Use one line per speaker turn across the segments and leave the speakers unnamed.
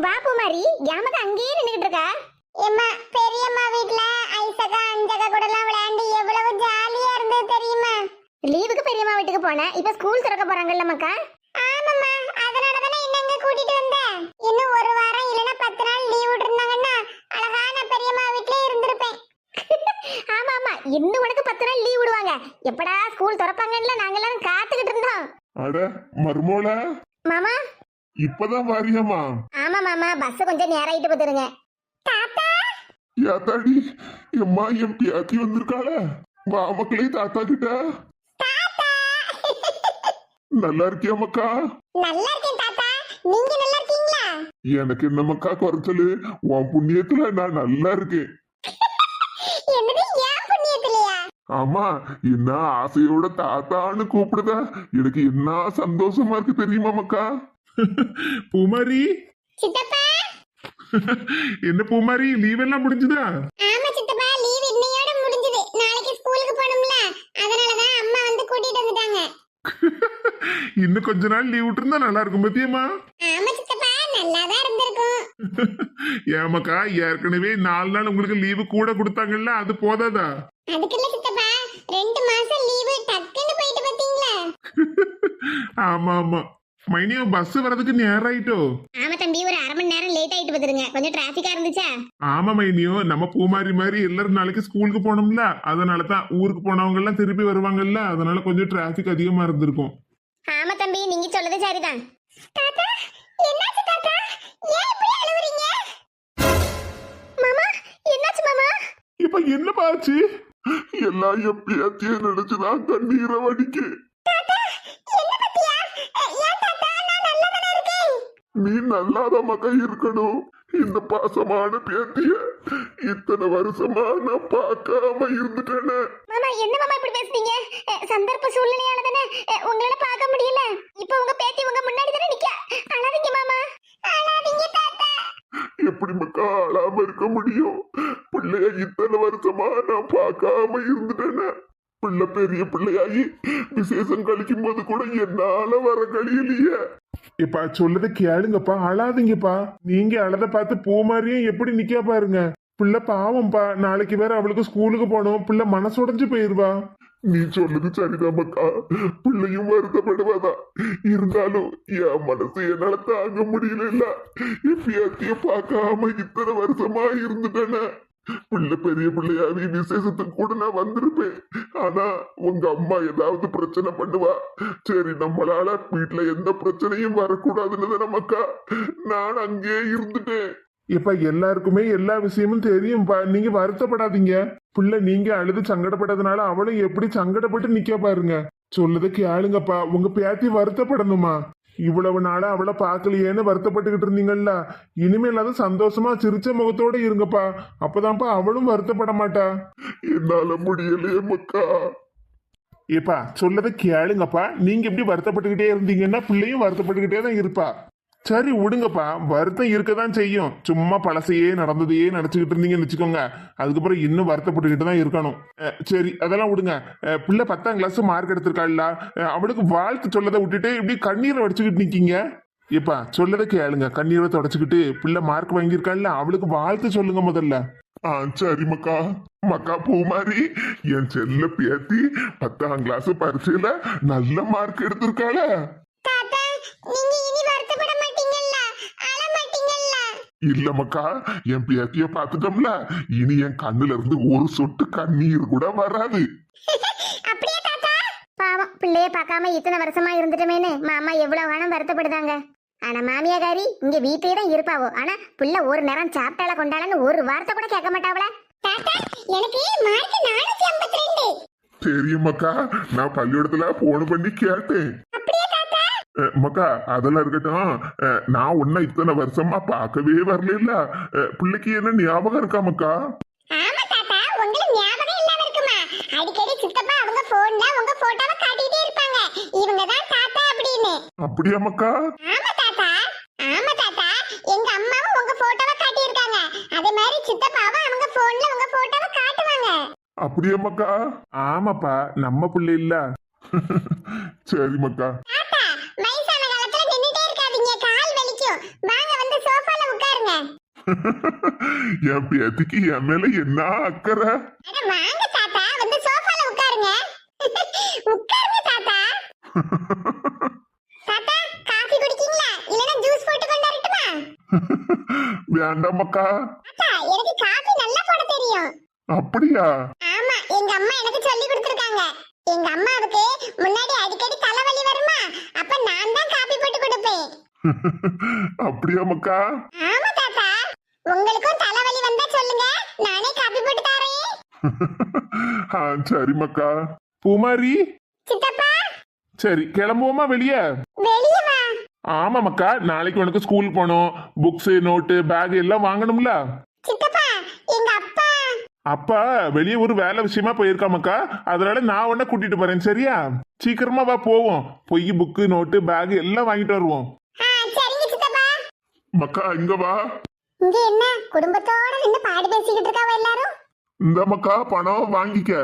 வா பூமாரி, யாமக்க அங்கேயே நின்னுகிட்டு இருக்கா?
எம்மா பெரியம்மா வீட்ல ஐசகா அஞ்சகா கூட எல்லாம் விளையாண்டு எவ்வளவு ஜாலியா இருந்தது தெரியுமா?
லீவுக்கு பெரியம்மா வீட்டுக்கு போனேன். இப்ப ஸ்கூல் திறக்க போறாங்கல்ல மக்கா?
ஆமாம்மா, அதனால தானே இன்னங்க கூட்டிட்டு வந்தேன். இன்னும் ஒரு வாரம் இல்லனா 10 நாள் லீவ் விட்டுருந்தாங்கன்னா அழகா நான் பெரியம்மா வீட்லயே இருந்திருப்பேன்.
ஆமா ஆமா, இன்னும் உனக்கு 10 நாள் லீவ் விடுவாங்க. எப்படா ஸ்கூல் திறப்பாங்கன்னு நாங்க எல்லாரும் காத்துக்கிட்டு இருந்தோம்.
அட மர்மோல,
மாமா
இப்பதான் வாரியாமா?
ஆமா மாமா, பஸ் கொஞ்சம் நேரம் ஆயிட்டு போதுருங்க.
தாத்தா
யாத்தாடி எம்மா என் பியாத்தி வந்திருக்காள. வா மக்களே தாத்தா கிட்ட. நல்லா இருக்கியா மக்கா?
நல்லா இருக்கேன் தாத்தா, நீங்க நல்லா இருக்கீங்களா?
எனக்கு என்ன மக்கா குறைச்சலு, உன் புண்ணியத்துல நான் நல்லா இருக்கேன்.
என்னது ஏன் புண்ணியத்திலையா?
ஆமா, என்ன ஆசையோட தாத்தான்னு கூப்பிடுதா, எனக்கு என்ன சந்தோஷமா இருக்கு தெரியுமா மக்கா?
பூமாரி,
சித்தப்பா.
என்ன பூமாரி, லீவ் எல்லாம் முடிஞ்சுதா?
ஆமா சித்தப்பா, லீவ் இன்னையோட முடிஞ்சது. நாளைக்கு ஸ்கூலுக்கு போகணும்ல, அதனால தான் அம்மா வந்து கூட்டிட்டு வந்துட்டாங்க.
இன்னும் கொஞ்ச நாள் லீவ் விட்டுருந்தா நல்லா இருக்கும் பத்தியம்மா.
ஆமா சித்தப்பா, நல்லாதான் இருந்திருக்கும்.
ஏமாக்கா, ஏற்கனவே 4 நாள் உங்களுக்கு லீவு கூட கொடுத்தாங்கல்ல, அது போதாதா?
அதுக்கு இல்ல சித்தப்பா, 2 மாசம் லீவு டக்குன்னு போயிட்டு பாத்தீங்களா?
ஆமா ஆமா. மைனியோ, பஸ் வரதுக்கு நேரம் ஆயிட்டோ?
ஆமா தம்பி, ஒரு அரை மணி நேரம் லேட் ஆயிட்டு போதுருங்க. கொஞ்சம் டிராபிக்கா இருந்துச்சா?
ஆமா மைனியோ, நம்ம பூமாரி மாதிரி எல்லாரும் நாளைக்கு ஸ்கூலுக்கு போனோம்ல, அதனாலதான் ஊருக்கு போனவங்க எல்லாம் திருப்பி வருவாங்கல்ல, அதனால கொஞ்சம் டிராபிக் அதிகமா இருந்திருக்கும்.
ஆமா தம்பி, நீங்க சொல்றது சரிதான்.
தாத்தா, என்னாச்சு தாத்தா? ஏன் இப்படி அழுவுறீங்க?
மாமா, என்னாச்சு மாமா?
இப்ப என்ன பாச்சு? எல்லாம் என் பியாத்திய நினைச்சுதான் கண்ணீரை வடிக்கு.
தாத்தா, என்ன பத்தியா? ஏன் தாத்தா, நான் நல்லா தானே இருக்கேன்.
நீ நல்லாத மக்கா இருக்கணும். இந்த பாசமான பேத்திய இத்தனை வருஷமா நான் பார்க்காம இருந்துட்டேனே.
மாமா, என்ன மாமா இப்படி பேசுறீங்க? சந்தர்ப்ப சூழ்நிலையால தானே உங்களால பார்க்க முடியல. இப்போ உங்க பேத்தி உங்க முன்னாடி தானே நிக்க. அழாதீங்க மாமா.
அழாதீங்க தாத்தா.
எப்படி மக்கா அழாம இருக்க முடியும்? பிள்ளைய இத்தனை வருஷமா நான் பார்க்காம இருந்துட்டேனே. பிள்ளை பெரிய பிள்ளையாகி விசேஷம் கழிக்கும் போது கூட என்னால வர கழியலையே.
இப்ப சொல்லதை கேளுங்கப்பா, அழாதீங்கப்பா. நீங்க அழத பார்த்து பூமாரியும் எப்படி நிக்கா பாருங்க. பிள்ளை பாவம்பா, நாளைக்கு வேற அவளுக்கு ஸ்கூலுக்கு போனோம். பிள்ளை மனசுடைஞ்சு போயிருவா.
நீ சொல்லுது சரிதான் மக்கா, பிள்ளையும் வருத்தப்படுவாதான். இருந்தாலும் என் மனசு என்னால தாங்க முடியல. என் பேத்திய பார்க்காம இத்தனை வருஷமா இருந்துட்டேனே. பிள்ளை பெரிய பிள்ளையாவி விசேஷத்துக்கு கூட நான் வந்திருப்பேன். ஆனா உங்க அம்மா ஏதாவது பிரச்சனை பண்ணுவா. சரி, நம்மளால வீட்டுல எந்த பிரச்சனையும் வரக்கூடாதுன்னு நமக்கா நான் அங்கே இருந்துட்டேன்.
இப்ப எல்லாருக்குமே எல்லா விஷயமும் தெரியும்பா, நீங்க வருத்தப்படாதீங்க. பிள்ளை நீங்க அழுது சங்கடப்பட்டதுனால அவளும் எப்படி சங்கடப்பட்டு நிக்க பாருங்க. சொல்லதை கேளுங்கப்பா, உங்க பேத்தி வருத்தப்படணுமா? இவ்வளவு நாளா அவளை பார்க்கலையேன்னு வருத்தப்பட்டுக்கிட்டு இருந்தீங்கல்ல, இனிமேல் அது சந்தோஷமா சிரிச்ச முகத்தோட இருங்கப்பா. அப்பதான்ப்பா அவளும் வருத்தப்பட மாட்டா.
என்னால முடியலையே மக்கா.
ஏப்பா, சொல்லதை கேளுங்கப்பா. நீங்க இப்படி வருத்தப்பட்டுக்கிட்டே இருந்தீங்கன்னா பிள்ளையும் வருத்தப்பட்டுக்கிட்டே தான் இருப்பா. சரி விடுங்கப்பா, வருத்தம் இருக்கதான் செய்யும். சும்மா பழசையே நடந்ததையே நினைச்சுக்கிட்டு இருந்தீங்கன்னு வச்சுக்கோங்க, அதுக்கப்புறம் இன்னும் வருத்தப்பட்டுக்கிட்டு தான் இருக்கணும். சரி, அதெல்லாம் விடுங்க. பிள்ளை 10ஆம் கிளாஸ் மார்க் எடுத்திருக்காள்ல, அவளுக்கு வாழ்த்து சொல்லதை விட்டுட்டு இப்படி கண்ணீரை வடிச்சுக்கிட்டு நிக்கீங்க. ஏப்பா, சொல்லதை கேளுங்க. கண்ணீரை தொடச்சுக்கிட்டு பிள்ளை மார்க் வாங்கியிருக்காள்ல, அவளுக்கு வாழ்த்து சொல்லுங்க முதல்ல.
சரி மக்கா. மக்கா பூமாரி, என் செல்ல பேத்தி 10ஆம் கிளாஸ் பரீட்சையில நல்ல மார்க் எடுத்திருக்காள.
தாத்தா, நீங்க இனி வருத்தப்பட மாட்டீங்கல்ல? அழ மாட்டீங்கல்ல?
இல்ல மக்கா, என் பேத்திய பாத்துட்டோம்ல, இனி என் கண்ணுல இருந்து ஒரு சொட்டு கண்ணீர் கூட வராது.
அப்படியே தாத்தா?
பாவம், பிள்ளைய பார்க்காம இத்தனை வருஷமா இருந்துட்டமேன்னு மாமா எவ்வளவு வேணும் வருத்தப்படுதாங்க. ஆனா மாமியாகாரி இங்க வீட்லயே தான் இருப்பாவோ. ஆனா பிள்ளை ஒரு நேரம் சாப்பிட்டால கொண்டாலன்னு ஒரு வார்த்தை கூட கேட்க மாட்டாவள.
தாத்தா, எனக்கு மார்க் 452.
தெரியும் மக்கா, நான் பள்ளிக்கூடத்துல போன் பண்ணி கேட்டேன்.
அப்படியே தாத்தா?
மக்கா, அதெல்லாம் இருக்கட்டும். நான் உன்ன இத்தனை வருஷமா பார்க்கவே வரல. பிள்ளைக்கு என்ன ஞாபகம் இருக்கா மக்கா?
ஆமா தாத்தா, உங்களுக்கு ஞாபகம் இல்லாம இருக்குமா? அடிக்கடி சித்தப்பா அவங்க போன்ல உங்க போட்டோவை காட்டிட்டே இருப்பாங்க, இவங்க தான் தாத்தா அப்படின்னு.
அப்படியா மக்கா?
ஆமா தாத்தா, ஆமா தாத்தா. எங்க அம்மாவும் உங்க போட்டோவை காட்டியிருக்காங்க. அதே மாதிரி சித்தப்பாவும் அவங்க போன்ல உங்க போட்டோவை காட்டுவாங்க.
அப்படியா மக்கா?
ஆமாப்பா, நம்ம பிள்ளை இல்ல.
சரி மக்கா.
தாத்தா, வயசான காலத்துல நின்னுட்டே இருக்காதீங்க, கால் வலிக்கும். வாங்க வந்து சோஃபால
என் பேத்திக்கு என் மேல என்ன அக்கறை?
அட வாங்க தாத்தா, வந்து சோஃபால உட்காருங்க. உட்காருங்க தாத்தா. தாத்தா, காபி குடிக்கீங்களா? இல்லனா ஜூஸ் போட்டு கொண்டு வரட்டுமா?
வேண்டாமக்கா.
தாத்தா, எனக்கு காபி நல்லா போட தெரியும்.
அப்படியா?
ஆமா, எங்க அம்மா எனக்கு சொல்லி கொடுத்திருக்காங்க. எங்க அம்மாவுக்கு முன்னாடி அடிக்கடி தலைவலி வருமா, அப்ப நான் தான் காபி போட்டு கொடுப்பேன்.
அப்படியா மக்கா?
ஆமா தாத்தா, உங்களுக்கும் தலைவலி வந்தா சொல்லுங்க, நானே காபி போட்டு தரேன்.
சரி மக்கா.
பூமாரி,
சித்தப்பா,
சரி கிளம்புவோமா வெளியே?
வெளிய வா.
ஆமா மக்கா, நாளைக்கு உனக்கு ஸ்கூல் போகணும். புக்ஸ், நோட்டு, பேக் எல்லாம் வாங்கணும்ல.
சித்தப்பா, எங்க அப்பா.
அப்பா வெளியே ஒரு வேலை விஷயமா போயிருக்காமக்கா, அதனால நான் உன்ன கூட்டிட்டு போறேன். சரியா? சீக்கிரமா வா, போவோம். போய் புக்கு, நோட்டு, பேக் எல்லாம் வாங்கிட்டு வருவோம்.
சரிங்க சித்தப்பா.
மக்கா இங்க வா.
இங்க என்ன குடும்பத்தோட நின்னு பாடி பேசிக்கிட்டு இருக்காவ எல்லாரும்?
இந்த மக்கா பணம் வாங்கிக்க.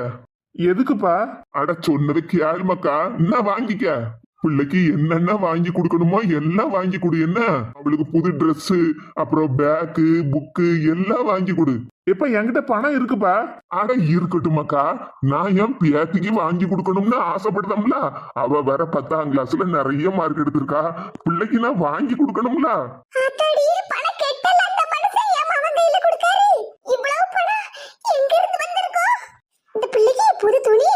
எதுக்குப்பா?
அட சொன்னது கேள் மக்கா, என்ன வாங்கிக்க. பிள்ளைக்கு என்னென்ன வாங்கி கொடுக்கணுமோ எல்லாம் வாங்கி கொடு. என்ன அவளுக்கு புது ட்ரெஸ், அப்புறம் பேக்கு, புக்கு எல்லாம் வாங்கி கொடு.
இப்ப என்கிட்ட பணம் இருக்குப்பா.
அட இருக்கட்டும் மக்கா, நான் என் பேத்திக்கு வாங்கி கொடுக்கணும்னு ஆசைப்படுதம்ல. அவ வேற 10ஆம் கிளாஸ்ல நிறைய மார்க் எடுத்திருக்கா. பிள்ளைக்கு நான் வாங்கி கொடுக்கணும்ல.
ஆத்தாடி, பணம் கெட்டல அந்த மனுஷன் என் மகன் கையில கொடுக்காரு. இவ்வளவு பணம் எங்க இருந்து வந்திருக்கும்? இந்த பிள்ளைக்கு புது துணி,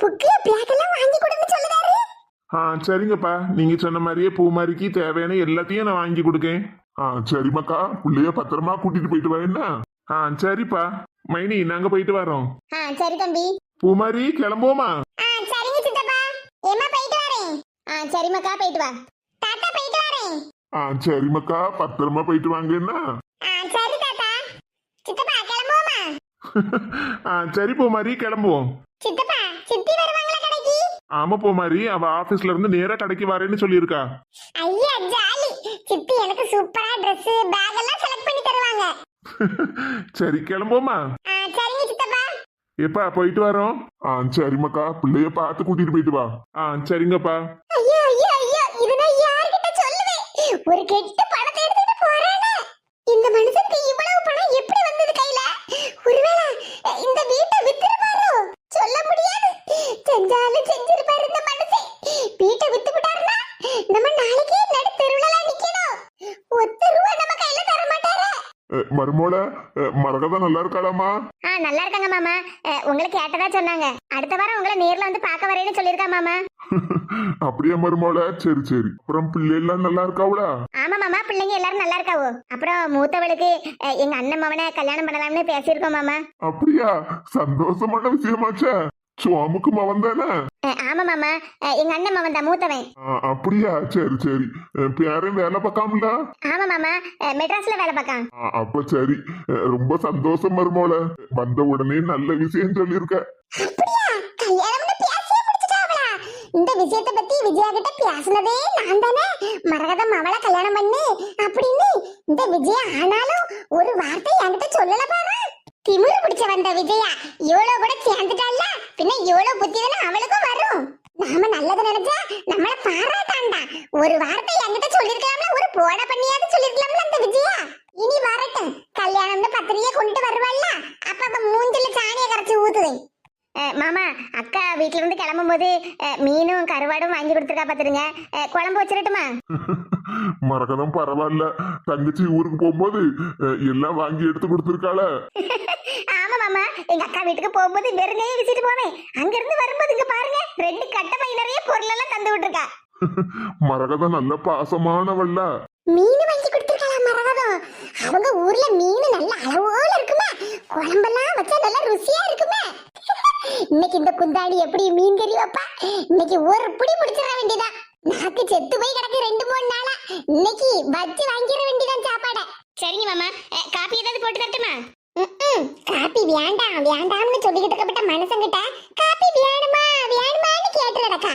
புக்கு, பேக் எல்லாம் வாங்கி கொடுன்னு சொல்லுதாரு.
சரிங்கப்பா, நீங்க சொன்ன மாதிரியே பூமாரிக்கு தேவையான எல்லாத்தையும் நான் வாங்கி கொடுக்கேன்.
சரி மக்கா, பிள்ளைய பத்திரமா கூட்டிட்டு போயிட்டு வா. என்ன?
சரிப்பா. மைனி, நாங்க போயிட்டு வரோம்.
சரி தம்பி.
பூமாரி, கிளம்புவோமா?
சரிங்க சித்தப்பா. ஏமா போயிட்டு வரேன்.
சரி மக்கா, போயிட்டு வா.
தாத்தா போயிட்டு வரேன்.
சரி மக்கா, பத்திரமா போயிட்டு வாங்க. என்ன?
சரி தாத்தா. சித்தப்பா கிளம்புவோமா?
சரி பூமாரி, கிளம்புவோம்.
சித்தப்பா, சித்தி வருவாங்களா கடைக்கு?
ஆமா பூமாரி, அவ ஆபீஸ்ல இருந்து நேரா கடைக்கு வரேன்னு சொல்லியிருக்கா.
ஐயா ஜாலி. சித்தி எனக்கு சூப்பரா Dress, பேக் எல்லாம் செலக்ட் பண்ணி தருவாங்க.
சரி கிளம்புவோமா?
சரிங்க சித்தப்பா.
எப்பா போயிட்டு வரோம்.
சரி மக்கா, பிள்ளைய பார்த்து கூட்டிட்டு போயிட்டு வா.
சரிங்கப்பா.
ஐயா ஐயா ஐயா, இது நான் யார்கிட்ட சொல்லுவேன்? ஒரு கெட்ட பணத்தை எடுத்துட்டு போறானே. இந்த மனுஷனுக்கு இவ்வளவு பணம் எப்படி வந்தது கையில? ஒருவேளை இந்த வீட்டை வித்துருப்பாரோ? சொல்ல முடியாது. செஞ்சாலும் செஞ்சிருப்பாரு இந்த மனுஷன். வீட்டை வித்து விட்டாருன்னா நம்ம நாளைக்கே நடு தெருவுல நிக்கணும். ஒத்த ரூபா நம்ம கையில தர மாட்டாரு.
மருமோள, மரகதா நல்லா இருக்காளாமா?
நல்லா இருக்காங்க மாமா. உங்களுக்கு கேட்டதா சொன்னாங்க. அடுத்த வாரம் உங்களை நேர்ல வந்து பார்க்க வரேன்னு சொல்லியிருக்கா மாமா.
அப்படியா மருமோள? சரி சரி. அப்புறம் பிள்ளை எல்லாம் நல்லா இருக்காவுளா?
ஆமா மாமா, பிள்ளைங்க எல்லாரும் நல்லா இருக்காவோ. அப்புறம் மூத்தவளுக்கு எங்க அண்ணன் மவனை கல்யாணம் பண்ணலாம்னு பேசியிருக்கோம் மாமா.
அப்படியா? சந்தோஷமான விஷயமாச்சா? சுவாமுக்கு மவன் தானே?
ஆமா மாமா, எங்க அண்ணன் மவன் தான் மூத்தவன்.
அப்படியா? சரி சரி. பேரும் வேலை பார்க்காமல?
ஆமா மாமா, மெட்ராஸ்ல வேலை பார்க்கான்.
அப்ப சரி. ரொம்ப சந்தோஷம் மருமோள. வந்த உடனே நல்ல விஷயம் சொல்லியிருக்க.
அப்படியா? கல்யாணம்னு பேசியே முடிச்சிட்டாங்களா? இந்த விஷயத்தை பத்தி விஜயா கிட்ட பேசினதே நான் தானே. மரகதம் அவளை கல்யாணம் பண்ணு அப்படின்னு இந்த விஜயா ஆனாலும் ஒரு வார்த்தை என்கிட்ட சொல்லல பாரு. திமிரு பிடிச்ச வந்த விஜயா இவ்வளவு கூட சேர்ந்துட்டால, பின்ன இவ்வளவு புத்தி தானே அவளுக்கும் வரும். நாம நல்லது நினைச்சா நம்மள பாராட்டாண்டா. ஒரு வார்த்தை என்கிட்ட சொல்லிருக்கலாம்ல, ஒரு போட பண்ணியாவது சொல்லிருக்கலாம்ல அந்த விஜயா. இனி வரட்டும், கல்யாணம்னு பத்திரிகை கொண்டு வருவாள்ல, அப்ப மூஞ்சில சாணியை கரைச்சி ஊத்துவேன்.
மாமா, அக்கா வீட்டுல இருந்து கிளம்பும் போது மீனும் கருவாடும் வாங்கி கொடுத்துருக்கா பாத்துருங்க. குழம்பு வச்சிடட்டுமா?
மரகதம் பரவாயில்ல. தங்கச்சி ஊருக்கு போகும்போது எல்லாம் வாங்கி எடுத்து கொடுத்துருக்காள.
ஆமா மாமா, எங்க அக்கா வீட்டுக்கு போகும்போது வெறுங்கையே விசிட்டு போவேன். அங்க இருந்து வரும்போது இங்க பாருங்க, 2 கட்டை பை நிறைய பொருள் எல்லாம் தந்து விட்டுருக்கா.
மரகதம் நல்ல பாசமானவள்ல.
மீன் வாங்கி கொடுத்துருக்கலாம் மரகதம். அவங்க ஊர்ல மீன் நல்ல அளவோல இருக்குமே, குழம்பெல்லாம் வச்சா நல்ல ருசியா இருக்குமே. இன்னைக்கு இந்த குந்தாடி எப்படி மீன் கறி வைப்பா? இன்னைக்கு ஒரு புடி முடிச்சிட வேண்டியதா. நாக்கு செத்து போய் கிடக்கு 2-3 நாளா. இன்னைக்கு வச்சு வாங்கிட வேண்டியதான் சாப்பாட.
சரிங்க மாமா, காப்பி ஏதாவது போட்டு தரட்டுமா?
காப்பி வேண்டாம் வேண்டாம்னு சொல்லிக்கிட்டு இருக்கப்பட்ட மனுஷங்கிட்ட காப்பி வேணுமா வேணுமான்னு கேட்டு நடக்கா.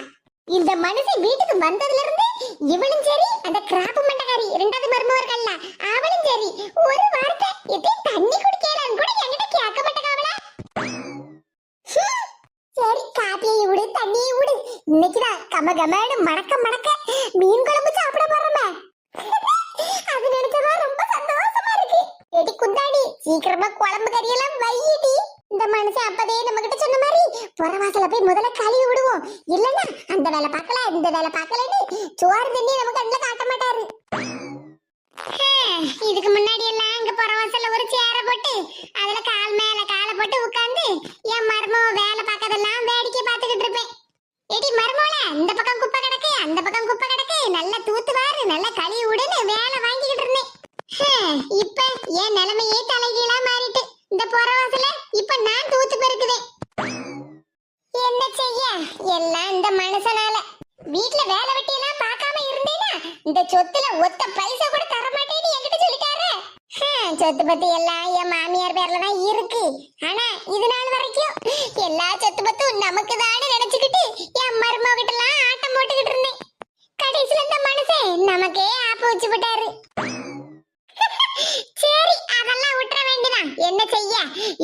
இந்த மனுஷன் வீட்டுக்கு வந்ததுல இருந்து இவளும் சரி, அந்த கிராப்பு மண்டகாரி 2வது மருமவர்கள்ல அவளும் சரி, ஒரு வார்த்தை எதையும் தண்ணி குடிக்கலான்னு கூட என்கிட்ட கேட்க மாட்டேங்காவல. சரி, காப்பியை விடு, தண்ணியை விடு. இன்னைக்குதான் கமகமன்னு மணக்க மணக்க மீன் குழம்பு சாப்பிட போறோமே. அது நினைச்சதா ரொம்ப சந்தோஷமா இருக்கு. சீக்கிரமா குழம்பு கறியெல்லாம் வையிடி. இந்த மனுஷன் அப்பதே நம்ம கிட்ட சொன்ன மாதிரி புறவாசல போய் முதல்ல கழுவி விடுவோம். இல்லன்னா அந்த வேலை பார்க்கல இந்த வேலை பார்க்கலன்னு சோறு தண்ணி நமக்கு கண்ணுல காட்ட மாட்டாரு. இதுக்கு முன்னாடி எல்லாம் இங்க புறவாசல்ல ஒரு சேர போட்டு அதுல கால் மேல காலை போட்டு உட்கார்ந்து என் மருமோ வேலை பார்க்கறதெல்லாம் வேடிக்கை பார்த்துக்கிட்டு இருப்பேன். ஏடி மருமோல இந்த பக்கம் குப்பை கிடக்கு அந்த பக்கம் குப்பை கிடக்கு நல்லா தூத்துவாரு நல்லா கழுவி விடுன்னு வேலை வாங்கிக்கிட்டு இருந்தேன். இப்ப என் நிலைமையே தலைகீழா மாறிட்டு இந்த புறவாசல இப்ப நான் தூத்து பெருக்குதேன். என்ன செய்ய எல்லாம் இந்த மனுஷனால. வீட்டுல வேலை வெட்டி எல்லாம் பார்க்காம இருந்தேனா இந்த சொத்துல ஒத்த பைசா கூட தர மாட்டேன்னு என்கிட்ட சொல்லிட்டாரு. சொத்து பத்தி எல்லாம் என் மாமியார் பேர்ல தான் இருக்கு. ஆனா இது நாள் வரைக்கும் எல்லா சொத்து பத்தும் நமக்கு தானே நினைச்சுக்கிட்டு என் மருமக கிட்ட எல்லாம் ஆட்டம் போட்டுக்கிட்டு இருந்தேன். கடைசியில இந்த மனுஷன் நமக்கே ஆப்பு வச்சு விட்டாரு. சரி அதெல்லாம் விட்டுற வேண்டியதான். என்ன செய்ய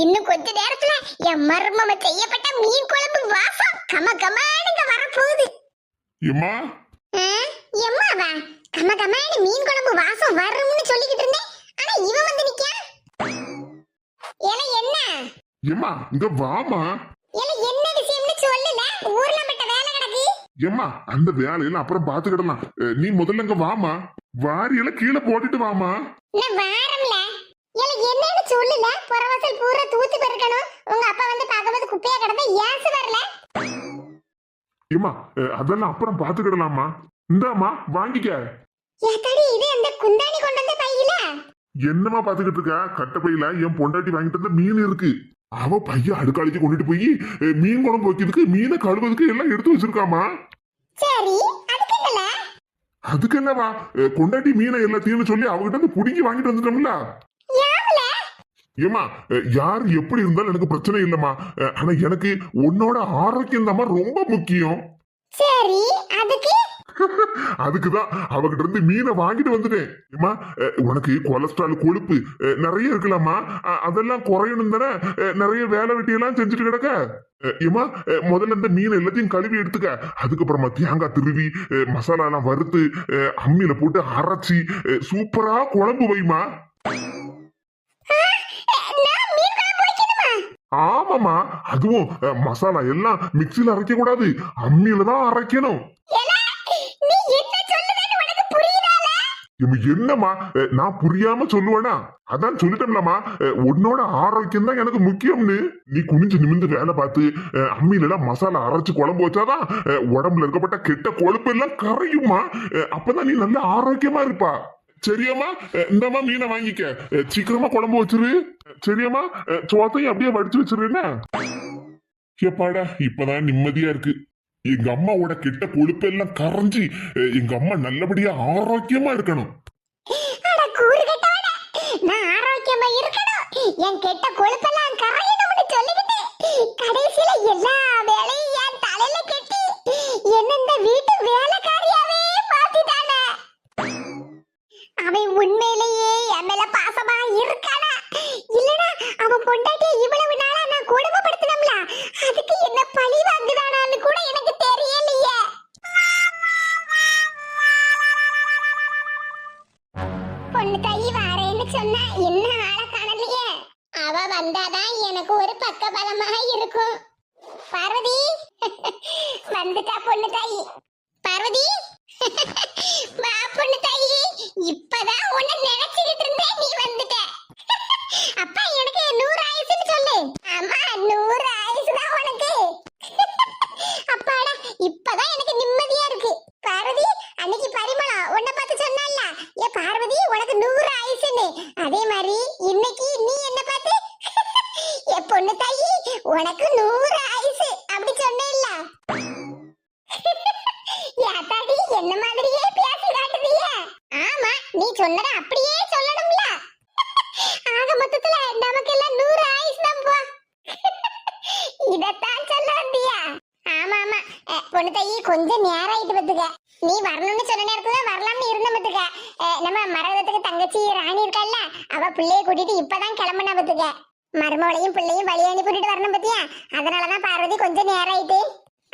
இன்னும் கொஞ்ச நேரத்துல என் மருமக செய்யப்பட்ட மீன் குழம்பு வாசம் கம கமானுங்க வரப்போகுது.
எம்மா
எம்மாவா கம கமானு மீன் குழம்பு வாசம் வரும்னு சொல்லிக்கிட்டு இருந்தேன். ஆனா இவன் வந்து நிக்கா. ஏல என்ன
எம்மா இங்க வாமா.
ஏல என்ன விஷயம்னு சொல்லல. ஊர்ல மட்ட வேலை கிடக்கு.
எம்மா அந்த வேலையில அப்புறம் பாத்துக்கிடலாம். நீ முதல்ல இங்க வாமா. வாரியெல்லாம் கீழே போட்டுட்டு வாமா.
நான் வாரம்ல. ஏல என்னன்னு சொல்லல. புறவாசல் பூரா தூத்து பெருக்கணும். உங்க அப்பா வந்து பாக்கும்போது குப்பையா கிடந்தா ஏசு வரல.
எம்மா அதெல்லாம் அப்புறம் பாத்துக்கிடலாமா. இந்தாமா வாங்கிக்க.
ஏத்தாடி இது அந்த குந்தாணி கொண்டு வந்த பையில.
என்னமா பாத்துக்கிட்டு இருக்க? கட்டப்பையில என் பொண்டாட்டி வாங்கிட்டு வந்த மீன் இருக்கு. அவ பைய அடுக்காளிக்கு கொண்டுட்டு போய் மீன் குழம்பு வைக்கிறதுக்கு மீனை கழுவுறதுக்கு எல்லாம் எடுத்து வச்சிருக்காமா.
சரி அதுக்கு என்னல?
அதுக்கு என்னவா கொண்டாட்டி மீனை எல்லாத்தையும் சொல்லி அவகிட்ட இருந்து புடிங்கி வாங்கிட்டு வந்துட்டோம்ல.
யாவல
ஏமா யார் எப்படி இருந்தாலும் எனக்கு பிரச்சனை இல்லம்மா. ஆனா எனக்கு உன்னோட ஆரோக்கியம் தான் ரொம்ப முக்கியம்.
சரி அதுக்கு
அதுக்குதான் அவகிட்ட இருந்து மீனை வாங்கிட்டு வந்துட்டேன். ஏமா உனக்கு கொலஸ்ட்ரால் கொழுப்பு நிறைய இருக்கலாமா. அதெல்லாம் குறையணும் தானே நிறைய வேலை வெட்டியெல்லாம் செஞ்சுட்டு கிடக்க. ஏமா முதல்ல இந்த மீன் எல்லாத்தையும் கழுவி எடுத்துக்க. அதுக்கப்புறமா தேங்காய் திருவி மசாலா எல்லாம் வறுத்து அம்மியில போட்டு அரைச்சி சூப்பரா குழம்பு வைமா. ஆமாமா அதுவும் மசாலா எல்லாம் மிக்சியில அரைக்க கூடாது, அம்மியில தான் அரைக்கணும். என்னமா நான் புரியாம சொல்லுவேனா? அதான் சொல்லிட்டேன்லமா உன்னோட ஆரோக்கியம் தான் எனக்கு முக்கியம்னு. நீ குனிஞ்சு நிமிந்து வேலை பார்த்து அம்மியில எல்லாம் மசாலா அரைச்சு குழம்பு வச்சாதான் உடம்புல இருக்கப்பட்ட கெட்ட கொழுப்பு எல்லாம் கரையுமா. அப்பதான் நீ நல்ல ஆரோக்கியமா இருப்பா. சரியாமா? இந்தமா மீனை வாங்கிக்க. சீக்கிரமா குழம்பு வச்சிரு. சரியாமா? சோத்தையும் அப்படியே வடிச்சு வச்சிருன்னா. எப்பாடா இப்பதான் நிம்மதியா இருக்கு. எங்க அம்மாவோட கெட்ட கொழுப்பு எல்லாம் கரைஞ்சி எங்க அம்மா நல்லபடியா ஆரோக்கியமா இருக்கணும்.
நான் ஆரோக்கியமா இருக்கணும், என் கெட்ட கொழுப்பெல்லாம் கரையணும்னு சொல்லிக்கிட்டு கடைசியில எல்லா வேலையும் என் தலையில கட்டி என்ன இந்த வீட்டு வேலைக்காரியாவே மாத்திட்டானே. அவன் உண்மையிலேயே என் மேல பாசமா இருக்கானா இல்லனா அவன் பொண்டாட்டியை இவ்வளவு நாளா நான் குடும்பப்படுத்தினோம்ல அதுக்கு என்ன பழி வாங்குதானான்னு கூட எனக்கு தெரியலையே. பொண்ணு தாயி வாரேன்னு சொன்னா என்ன ஆள காணலையே. அவ வந்தாதான் எனக்கு ஒரு பக்க பலமா இருக்கும். பார்வதி வந்துட்டா பொண்ணு தாயி. பார்வதி வா பொண்ணு தாயி. இப்பதான் உன்னை நினைச்சுக்கிட்டு இருந்தேன், நீ வந்துட்ட. அப்பா எனக்கு 100 ஆயுசுன்னு சொல்லு. ஆமா 100 ஆயுசு தான் உனக்கு. அப்பாடா இப்பதான் எனக்கு நிம்மதியா இருக்கு. பார்வதி அன்னைக்கு பரிமளம் உன்னை பார்த்து சொன்னால ஏ பார்வதி உனக்கு 100 ஆயுசுன்னு, அதே மாதிரி இன்னைக்கு நீ என்ன பார்த்து ஏ பொண்ணு தாயி உனக்கு 100 ஆயுசு அப்படி சொன்னேல்ல. யாத்தாடி என்ன மாதிரியே பேசி காட்டுதிய. ஆமா நீ சொன்னத அப்படியே சொல்லணும்ல. ஆக மொத்தத்துல நமக்கு எல்லாம் 100 ஆயுசு தான் போ. இதத்தான் சொல்ல வந்தியா? ஆமா ஆமா பொண்ணு தாயி கொஞ்சம் நேரம் ஆயிட்டு பத்துக்க. நீ வரணும்னு சொன்ன நேரத்துல வரலாம்னு இருந்த பத்துக்க. நம்ம மரகதத்துக்கு தங்கச்சி ராணி இருக்கல்ல அவ பிள்ளைய கூட்டிட்டு இப்பதான் கிளம்புனா பத்துக்க. மருமவளையும் பிள்ளையும் வழி அனுப்பிட்டு வரணும் பத்தியா. அதனாலதான் பார்வதி கொஞ்சம் நேரம் ஆயிட்டு.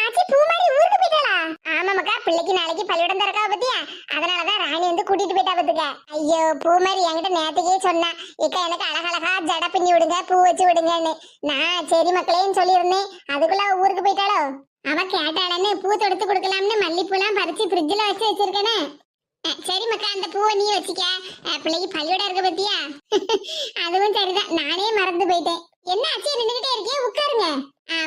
ஆச்சி பூமாரி ஊருக்கு போயிட்டாளா? ஆமாமக்கா, பிள்ளைக்கு நாளைக்கு பள்ளிக்கூடம் திறக்காவ பத்தியா, அதனாலதான் ராணி வந்து கூட்டிட்டு போயிட்டா பத்துக்க. ஐயோ பூமாரி என்கிட்ட நேத்துக்கே சொன்னா, இக்கா எனக்கு அழகழகா ஜட பின்னி விடுங்க, பூ வச்சு விடுங்கன்னு. நான் சரி மக்களேன்னு சொல்லியிருந்தேன். அதுக்குள்ள அவ ஊருக்கு போயிட்டாளோ? அவ கேட்டாளன்னு பூ தொடுத்து கொடுக்கலாம்னு மல்லிப்பூலாம் பறிச்சு ஃப்ரிட்ஜ்ல வச்சு வச்சிருக்கேனே. சரி மக்கா, அந்த பூவை நீ வச்சுக்க. பிள்ளைக்கு பள்ளியோட இருக்க பத்தியா. அதுவும் சரிதான், நானே மறந்து போயிட்டேன். என்ன ஆச்சு நின்னுகிட்டே இருக்கே, உட்காருங்க.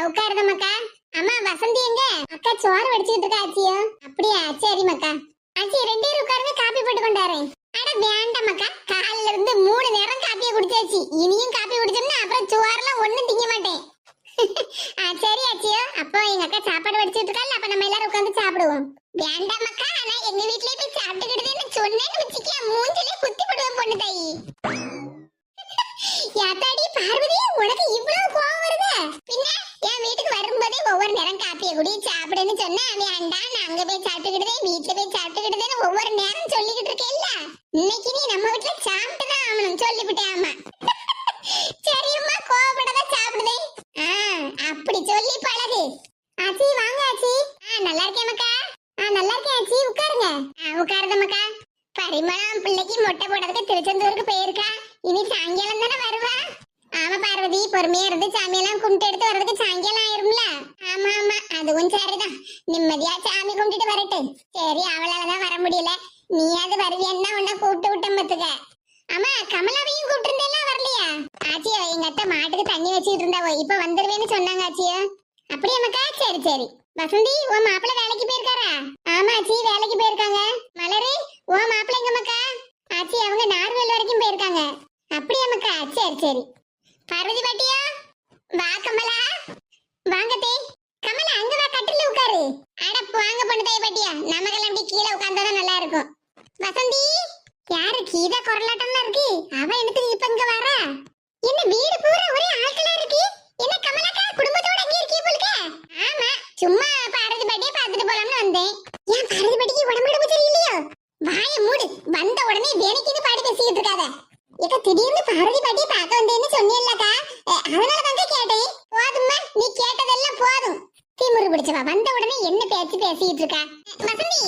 உட்காருத மக்கா. அம்மா வசந்தி எங்க? அக்கா சோறு வடிச்சுக்கிட்டு இருக்கா ஆச்சியோ. அப்படியா, சரி மக்கா. ஆச்சி 2 பேரும் உட்காருங்க, காப்பி போட்டு கொண்டாரேன். அட வேண்டாம் மக்கா, காலையில இருந்து 3 நேரம் காப்பியை குடிச்சாச்சு. இனியும் காப்பி குடிச்சோம்னா அப்புறம் சோறுலாம் ஒண்ணும் திங்க மாட்டேன். சரி ஆச்சியோ, அப்போ எங்க அக்கா சாப்பாடு வடிச்சுட்டு இருக்காள், அப்ப நம்ம எல்லாரும் உட்காந்து சாப்பிடுவோம். வேண்டாம் மக்கா, நான் எங்க வீட்லயே போய் சாப்பிட்டுக்கிட்டேன்னு சொன்னேன்னு வச்சுக்க, மூஞ்சிலே குத்தி போடுவேன் பொண்ணு தாயி. யாத்தாடி பார்வதி, உனக்கு இவ்வளவு கோவம் வருதா? பின்ன என் வீட்டுக்கு வரும்போதே ஒவ்வொரு நேரம் காப்பியை குடி சாப்பிடுன்னு சொன்னா, வேண்டாம் நான் அங்க போய் சாப்பிட்டுக்கிட்டே வீட்டுல போய் சாப்பிட்டுக்கிட்டேன்னு ஒவ்வொரு நேரம் சொல்லிக்கிட்டு இருக்கேல்ல. இன்னைக்கு நீ நம்ம வீட்டுல சாப்பிட்டுதான் ஆகணும் சொல்லிவிட்டேன். ஆமா சரியம்மா, கோவப்படாத சாப்பிடுதே. அப்படி சொல்லி பழகு. ஆச்சி வாங்க ஆச்சி. நல்லா இருக்கேன் மக்கா. நல்லா இருக்கேன் ஆச்சி, உட்காருங்க. உட்காருத மக்கா. பரிமளம் பிள்ளைக்கு மொட்டை போடுறதுக்கு திருச்செந்தூருக்கு போயிருக்கா. இனி சாயங்காலம் தானே வருவா. ஆமா பார்வதி, பொறுமையா இருந்து சாமியெல்லாம் கும்பிட்டு எடுத்து வர்றதுக்கு சாயங்காலம் ஆயிரும்ல. ஆமா ஆமா, அதுவும் சரிதான். நிம்மதியா சாமி கும்பிட்டுட்டு வரட்டு. சரி, அவளாலதான் வர முடியல, நீயாவது வருவியன்னா உன்னை கூப்பிட்டு விட்டேன் பத்துக்க. ஆமா, கமலாவையும் கூப்பிட்டு இருந்தேலாம், வரலையா? ஆச்சியோ, எங்க அத்தை மாட்டுக்கு தண்ணி வச்சுட்டு இருந்தாவோ, இப்ப வந்துருவேன்னு சொன்னாங்க ஆச்சியோ. அப்படியே மக்கா, சரி சரி. வசந்தி, உன் மாப்பிள்ள வேலைக்கு போயிருக்காரா? ஆமா ஆச்சி, வேலைக்கு போயிருக்காங்க. மலரு, உன் மாப்பிள்ள எங்க மக்கா? ஆச்சி, அவங்க நார்வேல் வரைக்கும் போயிருக்காங்க. அப்படியே மக்கா, சரி சரி. பார்வதி பாட்டியா, வா. கமலா வாங்க தே. கமலா அங்க வா, கட்டில உட்காரு. அட வாங்க பொண்ணு தாய் பாட்டியா, நமக்கெல்லாம் அப்படி கீழே உட்கார்ந்தாதான் நல்லா இருக்கும். வசந்தி, யாரு கீதா குரலாட்டம்லாம் இருக்கு? அவ எனக்கு இப்ப இங்க வர? என்ன வீடு பூரா ஒரே ஆட்களா இருக்கு? என்ன கமலாக்கா குடும்பத்தோட அங்க இருக்கீ போலுக்க? ஆமா, சும்மா பார்வதி பாட்டியை பார்த்துட்டு போலாம்னு வந்தேன். ஏன் பார்வதி பாட்டிக்கு உடம்பு சரியில்லையோ? வாய மூடு, வந்த உடனே வேலைக்கு பாடி பேசிக்கிட்டு இருக்காத. ஏக்கா, திடீர்னு பார்வதி பாட்டியை பார்க்க வந்தேன்னு சொன்னீல்லக்கா, அதனால தாங்க கேட்டேன். போதும்மா, நீ கேட்டதெல்லாம் போதும். திமுரு பிடிச்சவா, வந்த உடனே என்ன பேச்சு பேசிட்டு இருக்கா? வசந்தி,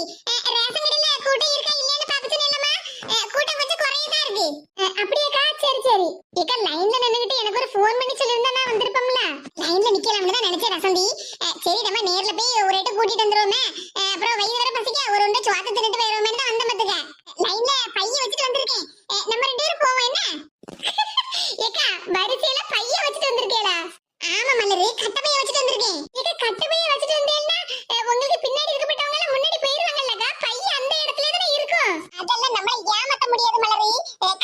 ரேஷன் கடையில கூட்டம் இருக்கா இல்லையான்னு பார்க்க சொன்னேன்லம்மா, கூட்டம் கொஞ்சம் குறையதான் இருக்கு. அப்படியேக்கா, சரி சரி. ஏக்கா, லைன்ல நின்னுகிட்டு எனக்கு ஒரு ஃபோன் பண்ணி சொல்லியிருந்தா நான் வந்திருப்போம்ல. லைன்ல நிக்கலாம்னு தான் நினைச்சேன் வசந்தி. சரி, நம்ம நேர்ல போய் ஒரு ரேட்டு கூட்டிட்டு வந்துருவோமே, அப்புறம் வயிறு வர பசிக்க ஒரு உண்டை சோத்தை தின்னுட்டு போயிருவோமே தான் வந்த பத்துக்க. லைன்ல பைய வச்சுட்டு வந்திருக்கேன், நம்ம 2 பேரும் போவோம் என்ன? ஏக்கா, வரிசையில பைய வச்சுட்டு வந்திருக்கேடா. ஆமா மலரு, கட்டப்பைய வச்சுட்டு வந்திருக்கேன். ஏக்கா, கட்டப்பைய வச்சுட்டு வந்தேன்னா உங்களுக்கு பின்னாடி இருக்கப்பட்டவங்க எல்லாம் முன்னாடி போயிருவாங்கல்லக்கா, பைய அந்த இடத்துல தானே இருக்கும். அதெல்லாம் நம்மள ஏமாத்த முடியாது மலரு.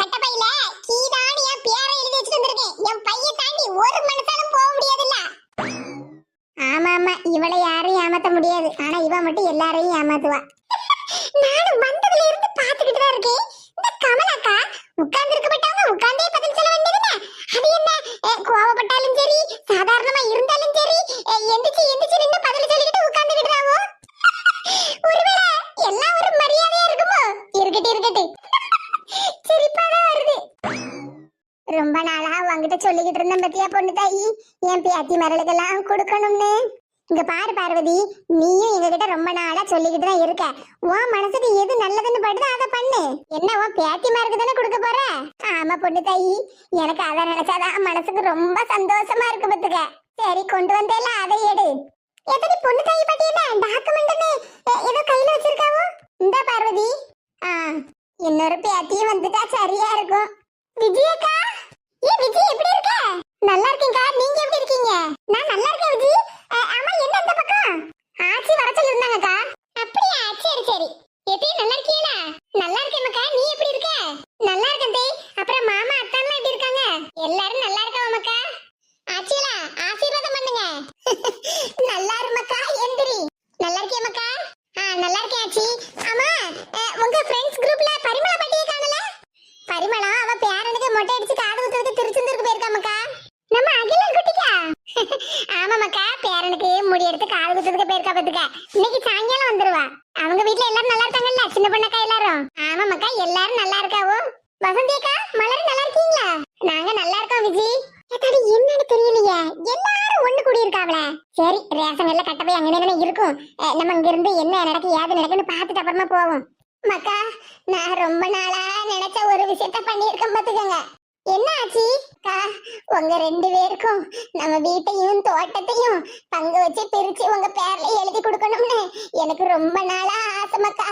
கட்டப்பையில கீதானி என் பேரை எழுதி வச்சுட்டு வந்திருக்கேன். என் பைய தாண்டி ஒரு மனுஷனும் போக முடியாதுல்ல. ஆமா ஆமா, இவளை யாரும் ஏமாத்த முடியாது, ஆனா இவ மட்டும் எல்லாரையும் ஏமாத்துவா. நானும் வந்ததுல இருந்து பாத்துக்கிட்டு தான் இருக்கேன். இந்த கமலாக்கா உட்கார்ந்து இருக்கப்பட்டவங்க உட்கார்ந்தே பதில் சொல்ல வேண்டியதுன்னு, அது என்ன கோவப்பட்டாலும் சரி சாதாரணமா இருந்தாலும் சரி எந்திரிச்சு எந்திரிச்சு நின்று பதில் சொல்லிக்கிட்டு உட்கார்ந்துக்கிட்டாவோ. ஒருவேளை எல்லாம் ஒரு மரியாதையா இருக்குமோ? இருக்கட்டு இருக்கட்டு, சிரிப்பாதான் வருது. ரொம்ப நாளா உங்ககிட்ட சொல்லிக்கிட்டு இருந்தேன் பத்தியா பொண்ணு தாயி, என் பேத்தி மரளுக்கெல்லாம் கொடுக்கணும்னு. இங்க பாரு பார்வதி, நீயும் எங்ககிட்ட ரொம்ப நாளா சொல்லிக்கிட்டு தான் இருக்க. உன் மனசுக்கு எது நல்லதுன்னு படுதோ அதை பண்ணு. என்ன உன் பேத்தி மாருக்கு தானே கொடுக்க போற? ஆமா பொண்ணு தாயி, எனக்கு அதை நினைச்சாதான் மனசுக்கு ரொம்ப சந்தோஷமா இருக்கு பத்துக்க. சரி, கொண்டு வந்தேல, அதை எடு. எப்படி பொண்ணு தாயி பாட்டி என்ன டாக்குமெண்ட்னு ஏதோ கையில வச்சிருக்காவோ? இந்த பார்வதி, இன்னொரு பேத்தியும் வந்துட்டா சரியா இருக்கும். விஜயக்கா, விஜய் எப்படி இருக்க? நல்லா இருக்கேன்க்கா, நீங்க எப்படி இருக்கீங்க? நான் நல்லா இருக்கேன் விஜய். ஆமா, என்ன இந்த பக்கம்? ஆச்சி வர சொல்லிருந்தாங்கக்கா. அப்படியா, சரி சரி. எப்படி நல்லா இருக்கீங்களா? நல்லா இருக்கேன்க்கா, நீ எப்படி இருக்க? நல்லா இருக்கேன் தே. அப்புறம் மாமா அத்தான்லாம் எப்படி இருக்காங்க? எல்லாரும் நல்லா இருக்காவமாக்கா. ஆச்சிலா, ஆசீர்வாதம் பண்ணுங்க. நல்லா இருமக்கா, எந்திரி. நல்லா இருக்கேன்க்கா. நல்லா இருக்கேன் ஆச்சி. ஆமா, உங்க ஃப்ரெண்ட்ஸ் குரூப்ல பரிமளா பாட்டியை காணல? பரிமளா அவ பேரனுக்கு மொட்டை அடிச்சு காது குத்துறதுக்கு திருச்செந்தூருக்கு போயிருக்காமக்கா. நம்ம அகிலன் குட்டிக்கா? ஆமாமக்கா, பேரனுக்கு முடி எடுத்து காது குத்துறதுக்கு போயிருக்கா பத்துக்க. இன்னைக்கு சாயங்காலம் வந்துருவா. அவங்க வீட்ல எல்லாரும் நல்லா இருக்காங்கல்ல, சின்ன பொண்ணக்கா எல்லாரும்? ஆமாமக்கா, எல்லாரும் நல்லா இருக்காவோ. வசந்தியக்கா, மலர் நல்லா இருக்கீங்களா? நாங்க நல்லா இருக்கோம் விஜி. என்னன்னு தெரியலையே, எல்லாரும் ஒண்ணு கூடி இருக்காவல. சரி ரேஷன் கடையில கட்ட போய் அங்கே தானே இருக்கும். நம்ம இங்க இருந்து என்ன நடக்கு ஏது நடக்குன்னு பார்த்துட்டு அப்புறமா போவோம். மக்கா, நான் ரொம்ப நாளா நினைச்ச ஒரு விஷயத்த பண்ணியிருக்கேன் பாத்துக்கோங்க. என்ன ஆச்சு அக்கா? உங்க 2 பேருக்கும் நம்ம வீட்டையும் தோட்டத்தையும் பங்கு வச்சு பிரிச்சு உங்க பேர்ல எழுதி கொடுக்கணும்னு எனக்கு ரொம்ப நாளா ஆசை மக்கா.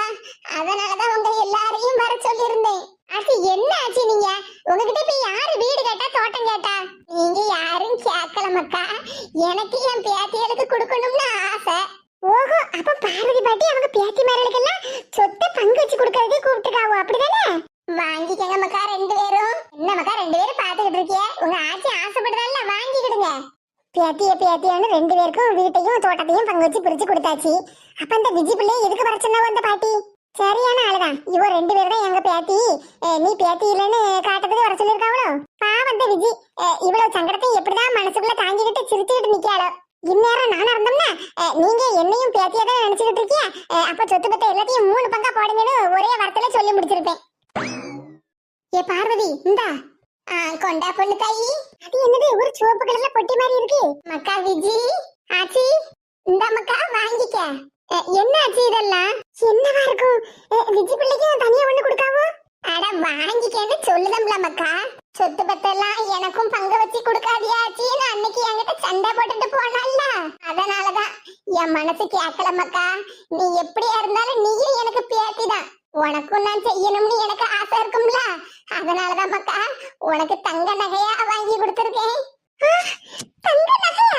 அதனாலதான் உங்க எல்லாரையும் வர சொல்லியிருந்தேன். அது என்ன ஆச்சு? நீங்க உங்ககிட்ட இப்ப யாரு வீடு கேட்டா தோட்டம் கேட்டா? நீங்க யாரும் கேட்கல மக்கா. எனக்கு என் பேத்திகளுக்கு கொடுக்கணும்னு ஆசை. ஓஹோ, அப்ப பார்வதி பாட்டி அவங்க பேத்தி மார்களுக்கெல்லாம் சொத்தை பங்கு வச்சு கொடுக்கறதுக்கு கூப்பிட்டுருக்காவோ, அப்படிதானே? வாங்கிக்கங்க மக்கா 2 பேரும். என்ன மக்கா 2 பேரும் பாத்துக்கிட்டு இருக்கிய? உங்க ஆட்சி ஆசைப்படுறதால வாங்கிக்கிடுங்க. பேத்தியான்னு 2 பேருக்கும் வீட்டையும் தோட்டத்தையும் பங்கு வச்சு பிரிச்சு கொடுத்தாச்சு. அப்ப இந்த விஜி பிள்ளை எதுக்கு வர சொன்னா வந்த பாட்டி? சரியான ஆளுதான். இவ 2 பேரும் தான் எங்க பேத்தி. நீ பேத்தி இல்லன்னு காட்டுறதுக்கு வர சொல்லிருக்காவளோ. பாவம் இந்த விஜி இவ்வளவு சங்கடத்தை எப்படிதான் மனசுக்குள்ள தாங்கிக்கிட்டு சிரிச்சுக்கிட்டு நிக்காளோ. இந்நேரம் நானா இருந்தோம்னா நீங்க என்னையும் பேத்தியா தான் நினைச்சுக்கிட்டு இருக்கிய. அப்ப சொத்து பத்த எல்லாத்தையும் 3 பங்கா போடுங்கன்னு ஒரே வார்த்தையில சொல்லி முடிச்சிருப்பேன். ஏ பார்வதி, இந்தா கொண்டா பொண்ணு தாயி. அது என்னது ஒரு சிவப்பு கலர்ல பொட்டி மாதிரி இருக்கு? மக்கா விஜி ஆச்சி, இந்த மக்கா வாங்கிக்க. என்ன ஆச்சு இதெல்லாம்? என்னவா இருக்கும்? விஜி பிள்ளைக்கு தனியா ஒண்ணு கொடுக்காவோ? அட வாங்கிக்கன்னு சொல்லுதம்ல மக்கா. சொத்து பத்தெல்லாம் எனக்கும் பங்கு வச்சு கொடுக்காதியா ஆச்சின்னு அன்னைக்கு என்கிட்ட சண்டை போட்டுட்டு போனால, அதனாலதான் என் மனசு கேட்கல மக்கா. நீ எப்படியா இருந்தாலும் நீயும் எனக்கு பேத்திதான். உனக்கும் நான் செய்யணும்னு எனக்கு ஆசை இருக்கும்ல, அதனாலதான் மக்கா உனக்கு தங்க நகையா வாங்கி கொடுத்துருக்கேன். தங்க நகையா?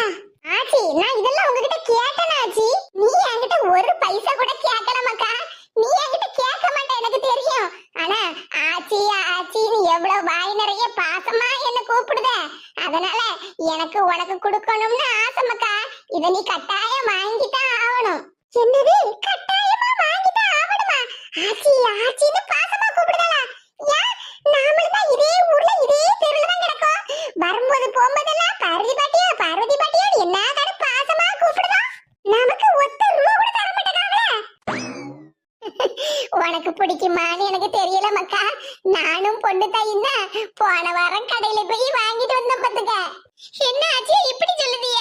ஆச்சி, நான் இதெல்லாம் உங்ககிட்ட கேட்டேன் ஆச்சி. நீ என்கிட்ட ஒரு பைசா கூட கேட்கல மக்கா. நீ என்கிட்ட கேட்க மாட்டே எனக்கு தெரியும். ஆனா ஆச்சி ஆச்சின்னு எவ்வளவு வாய் நிறைய பாசமா என்ன கூப்பிடுத, அதனால எனக்கு உனக்கு கொடுக்கணும்னு ஆசை மக்கா. இத நீ கட்டாயம் வாங்கிதான் ஆகணும். என்னது கட்டாயமா வாங்கிதான் ஆகணுமா? ஆச்சி ஆச்சின்னு பாசமா கூப்பிடுதா? ஏன் நாமளும் தான் இதே ஊர்ல இதே தெருல தான் கிடக்கும். வரும்போது போகும்போதெல்லாம் பார்வதி பாட்டியா பார்வதி பாட்டியா என்ன தான பாசமா கூப்பிடுதா? நமக்கு ஒத்த ரூபா கூட தர மாட்டேங்காங்களே. உனக்கு பிடிக்குமான்னு எனக்கு தெரியல மக்கா. நானும் பொண்ணு தாயும் தான் போன வாரம் கடையில போய் வாங்கிட்டு வந்த பாத்துக்க. என்ன ஆச்சு இப்படி சொல்லுதிய?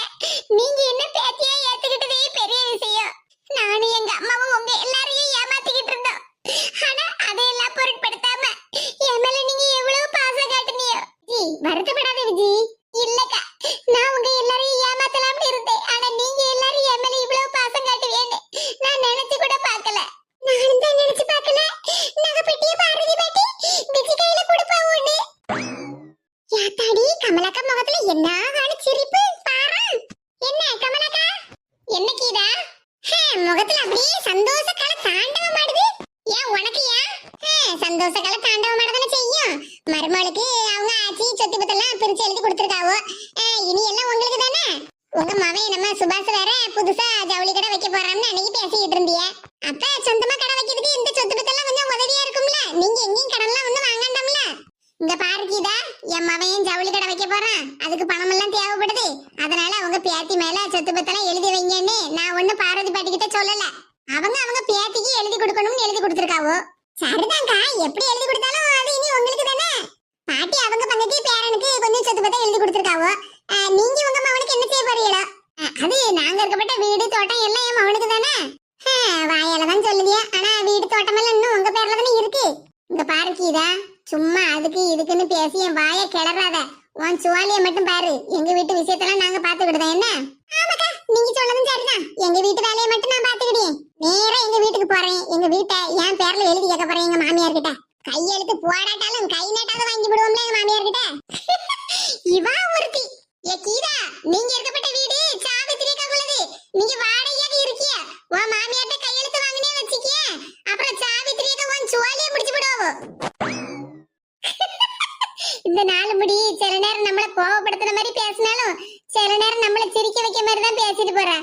நீங்க என்ன பேத்தியா ஏத்துக்கிட்டதே பெரிய விஷயம். நானும் எங்க அம்மாவும் உங்க எல்லாரையும் ஏமாத்திக்கிட்டு இருந்தோம். ஆனா அதையெல்லாம் பொருட்படுத்தாம என் மேல நீங்க எவ்வளவு பாசம் காட்டுனியோ. ஜி வருத்தப்படாத விஜி. இல்லக்கா, நான் உங்க எல்லாரையும் ஏமாத்தலாம்னு இருந்தேன். ஆனா நீங்க எல்லாரும் என் மேல இவ்வளவு பாசம் காட்டுவீன்னு நான் நினைச்சு கூட பார்க்கல. நானும் தான் நினைச்சு பார்க்கல. நகைப்பெட்டிய பார்வதி பாட்டி விஜி கையில கொடுப்பாவோன்னு. யாத்தாடி கமலாக்கா முகத்துல என்ன சிரிப்பு பாரு. என்ன கமலாக்கா? என்ன கீதா? முகத்துல அப்படியே சந்தோஷ கால தாண்டவம் ஆடுது. ஏன் உனக்கு ஏன் சந்தோஷ கால தாண்டவம் ஆடதானே செய்யும். மருமகளுக்கு அவங்க ஆச்சி சொத்து பத்தெல்லாம் பிரிச்சு எழுதி கொடுத்துருக்காவோ. இனி எல்லாம் உங்களுக்கு தானே. உங்க மவன் நம்ம சுபாஷ் வேற புதுசா ஜவுளி கடை வைக்க போறான்னு அன்னைக்கு பேசிக்கிட்டு இருந்திய. அப்ப சொந்தமா கடை வைக்கிறதுக்கு இந்த சொத்து பத்தெல்லாம் கொஞ்சம் உதவியா இருக்கும்ல. நீங்க எங்கேயும் கடன்லாம் ஒண்ணும் வாங்கண்டாம்ல. இங்க பாரு கீதா, என் மவன் ஜவுளி கடை வைக்க போறான். அதுக்கு பணம் எல்லாம் தேவைப்படுது. அதனால அவங்க பேத்தி மேல சொத்து பத்தெல்லாம் எழுதி வைங்கன்னு நான் ஒண்ணு பார்வதி பாட்டி கிட்ட சொல்லல. அவங்க பேத்திக்கு எழுதி கொடுக்கணும்னு எழுதி கொடுத்துருக்காவோ. சரிதான்க்கா, எப்படி எழுதி கொடுத்தாலும் அது இனி உங்களுக்கு தானே. பாட்டி அவங்க பங்குக்கு பேரனுக்கு கொஞ்சம் சொத்து பத்தம் எழுதி கொடுத்துருக்காவோ. நீங்க உங்க மவனுக்கு என்ன செய்ய போறீங்களோ? அது நாங்க இருக்கப்பட்ட வீடு தோட்டம் எல்லாம் என் மவனுக்கு தானே. வாயால தான் சொல்லுவியா, ஆனா வீடு தோட்டம் எல்லாம் இன்னும் உங்க பேர்ல தானே இருக்கு. இங்க பாரு கீதா, சும்மா அதுக்கு இதுக்குன்னு பேசி என் வாய கிளறாத. உன் சுவாலிய மட்டும் பாரு. எங்க வீட்டு விஷயத்தெல்லாம் நாங்க பாத்துக்கிட்டோம். என்ன? ஆமாக்கா, நீங்க சொன்னதும் சரிதான். எங்க வீட்டு வேலையை மட்டும் நான் பாத்துக்கிட்டேன். நேரா எங்க வீட்டுக்கு போறேன். எங்க வீட்டை என் பேர்ல எழுதி கேட்க போறேன் எங்க மாமியார் கிட்ட. கையெழுத்து போடாட்டாலும் கை நட்டாவது வாங்கி விடுவோம்ல எங்க மாமியார் கிட்ட. இவா ஒருத்தி. ஏ கீதா, நீங்க இருக்கப்பட்ட வீடு சாவித்திரிக்கா உள்ளது. நீங்க வாடகையாக இருக்கிய. உன் மாமியார்ட்ட கையெழுத்து வாங்கினே வச்சுக்கிய. அப்புறம் சாவித்திரிக்கா உன் சுவாலிய முடிச்சு விடுவோ. இந்த 4 முடி சில நேரம் நம்மள கோவப்படுத்துற மாதிரி பேசினாலும் சில நேரம் நம்மள சிரிக்க வைக்க மாதிரி தான் பேசிட்டு போறா.